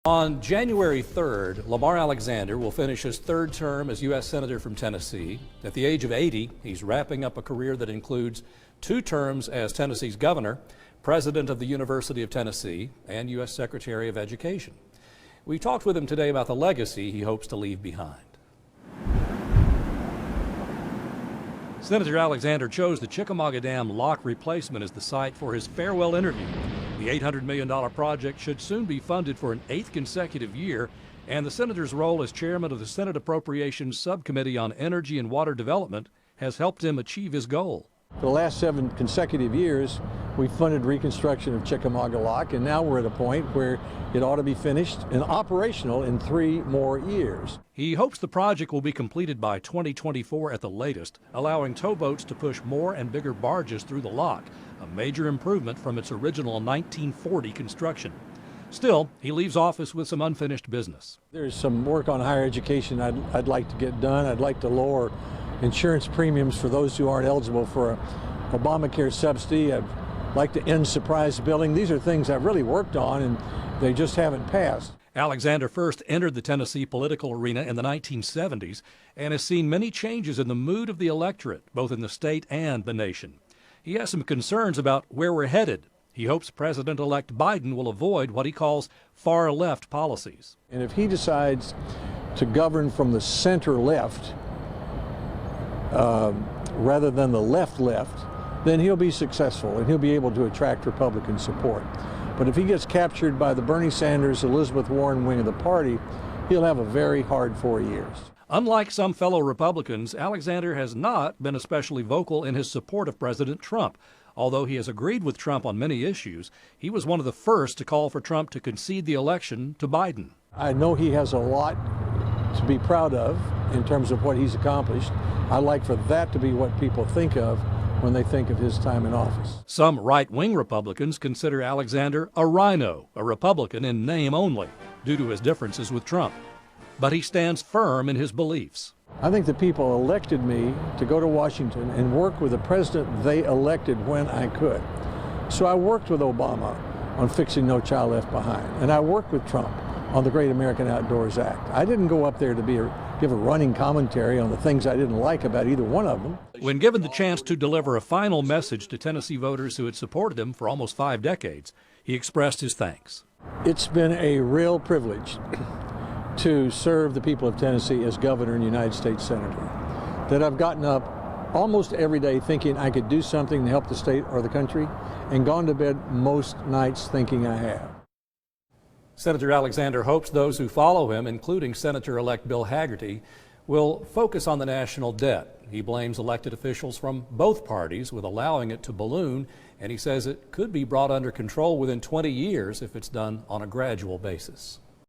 On January 3rd, Lamar Alexander will finish his third term as U.S. Senator from Tennessee. At the age of 80, he's wrapping up a career that includes 2 terms as Tennessee's governor, president of the University of Tennessee, and U.S. Secretary of Education. We talked with him today about the legacy he hopes to leave behind. Senator Alexander chose the Chickamauga Dam lock replacement as the site for his farewell interview. The $800 million project should soon be funded for an 8th consecutive year, and the senator's role as chairman of the Senate Appropriations Subcommittee on Energy and Water Development has helped him achieve his goal. For the last 7 consecutive years, we funded reconstruction of Chickamauga Lock, and now we're at a point where it ought to be finished and operational in 3 more years. He hopes the project will be completed by 2024 at the latest, allowing towboats to push more and bigger barges through the lock, a major improvement from its original 1940 construction. Still, he leaves office with some unfinished business. There's some work on higher education I'd like to get done. I'd like to lower insurance premiums for those who aren't eligible for an Obamacare subsidy. I'd like to end surprise billing. These are things I've really worked on, and they just haven't passed. Alexander first entered the Tennessee political arena in the 1970s and has seen many changes in the mood of the electorate, both in the state and the nation. He has some concerns about where we're headed. He hopes President-elect Biden will avoid what he calls far-left policies. And if he decides to govern from the center-left rather than the left-left, then he'll be successful and he'll be able to attract Republican support. But if he gets captured by the Bernie Sanders, Elizabeth Warren wing of the party, he'll have a very hard 4 years. Unlike some fellow Republicans, Alexander has not been especially vocal in his support of President Trump. Although he has agreed with Trump on many issues, he was one of the first to call for Trump to concede the election to Biden. I know he has a lot to be proud of in terms of what he's accomplished. I'd like for that to be what people think of when they think of his time in office. Some right-wing Republicans consider Alexander a rhino, a Republican in name only, due to his differences with Trump. But he stands firm in his beliefs. I think the people elected me to go to Washington and work with the president they elected when I could. So I worked with Obama on fixing No Child Left Behind, and I worked with Trump on the Great American Outdoors Act. I didn't go up there to give a running commentary on the things I didn't like about either one of them. When given the chance to deliver a final message to Tennessee voters who had supported him for almost 5 decades, he expressed his thanks. It's been a real privilege to serve the people of Tennessee as governor and United States Senator, that I've gotten up almost every day thinking I could do something to help the state or the country, and gone to bed most nights thinking I have. Senator Alexander hopes those who follow him, including Senator-elect Bill Hagerty, will focus on the national debt. He blames elected officials from both parties with allowing it to balloon, and he says it could be brought under control within 20 years if it's done on a gradual basis.